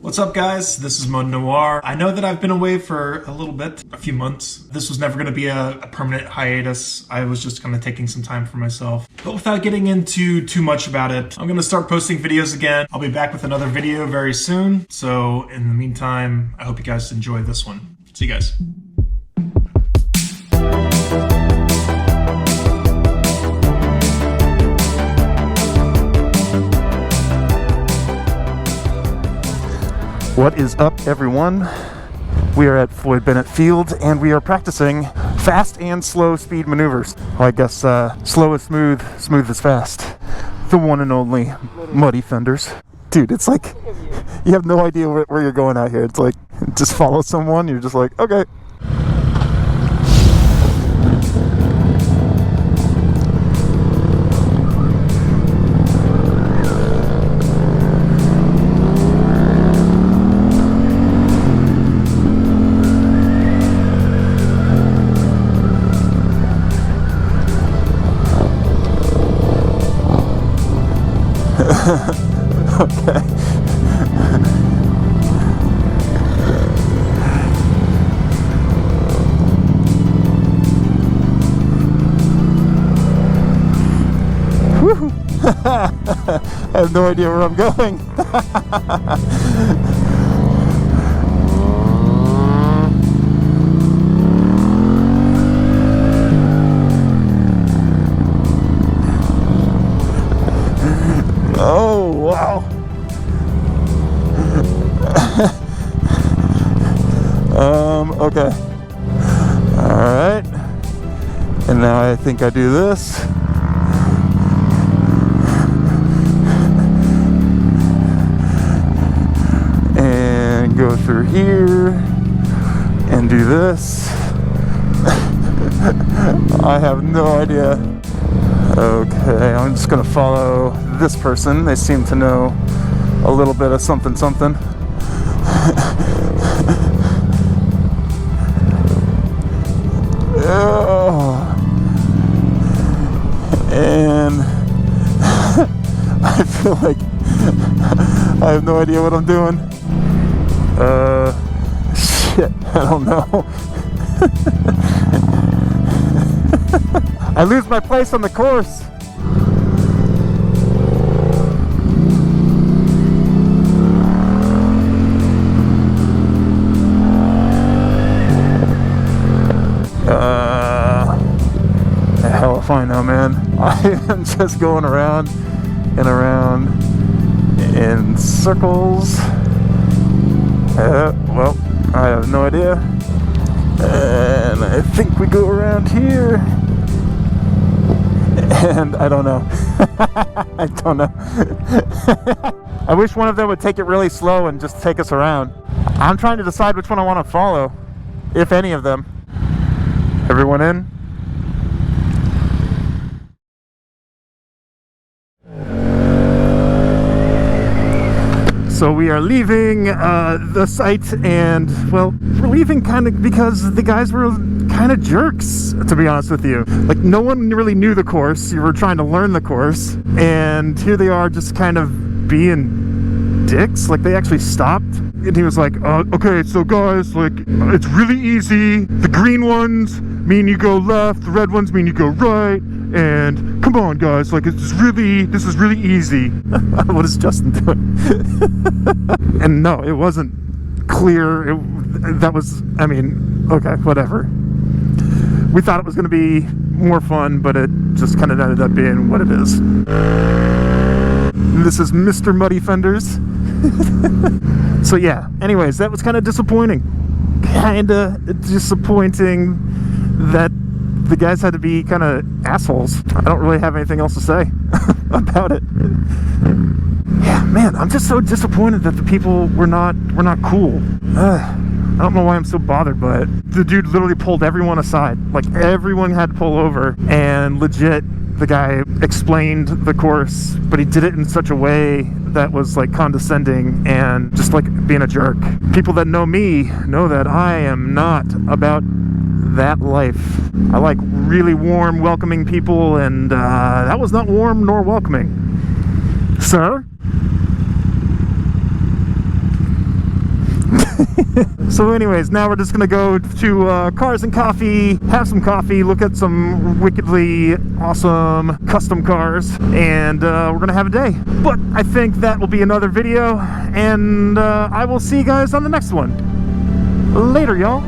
What's up, guys? This is Noir. I know that I've been away for a little bit, a few months. This was never going to be a permanent hiatus. I was just kind of taking some time for myself. But without getting into too much about it, I'm going to start posting videos again. I'll be back with another video very soon. So in the meantime, I hope you guys enjoy this one. See you guys. What is up, everyone? We are at Floyd Bennett Field and we are practicing fast and slow speed maneuvers. Well, I guess slow is smooth, smooth is fast. The one and only Muddy Fenders. Dude, it's like you have no idea where you're going out here. It's like just follow someone, you're just like, okay. Okay. Woo! I have no idea where I'm going. Oh, wow. Okay. Alright. And now I think I do this. And go through here. And do this. I have no idea. Okay, I'm just gonna follow this person. They seem to know a little bit of something something. Oh. And I feel like I have no idea what I'm doing. Shit, I don't know. I lose my place on the course. The hell if I know, man. I am just going around and around in circles. Well, I have no idea. And I think we go around here. And I don't know. I don't know. I wish one of them would take it really slow and just take us around. I'm trying to decide which one I want to follow, if any of them. Everyone in? So we are leaving the site, and well, we're leaving kind of because the guys were kind of jerks, to be honest with you. Like, no one really knew the course. You were trying to learn the course, and here they are just kind of being dicks. Like, they actually stopped, and he was like, okay, so guys, like, it's really easy. The green ones mean you go left, the red ones mean you go right, and come on, guys, like, this is really easy. What is Justin doing? And no, it wasn't clear. That was, I mean, okay, whatever. We thought it was going to be more fun, but it just kind of ended up being what it is. This is Mr. Muddy Fenders. So yeah, anyways, that was kind of disappointing. Kind of disappointing that the guys had to be kind of assholes. I don't really have anything else to say about it. Yeah, man, I'm just so disappointed that the people were not cool. I don't know why I'm so bothered by it. The dude literally pulled everyone aside. Like, everyone had to pull over, and legit, the guy explained the course, but he did it in such a way that was like condescending and just like being a jerk. People that know me know that I am not about that life. I like really warm, welcoming people, and that was not warm nor welcoming. Sir? So anyways, now we're just gonna go to Cars and Coffee, have some coffee, look at some wickedly awesome custom cars, and we're gonna have a day. But I think that will be another video, and I will see you guys on the next one. Later, y'all.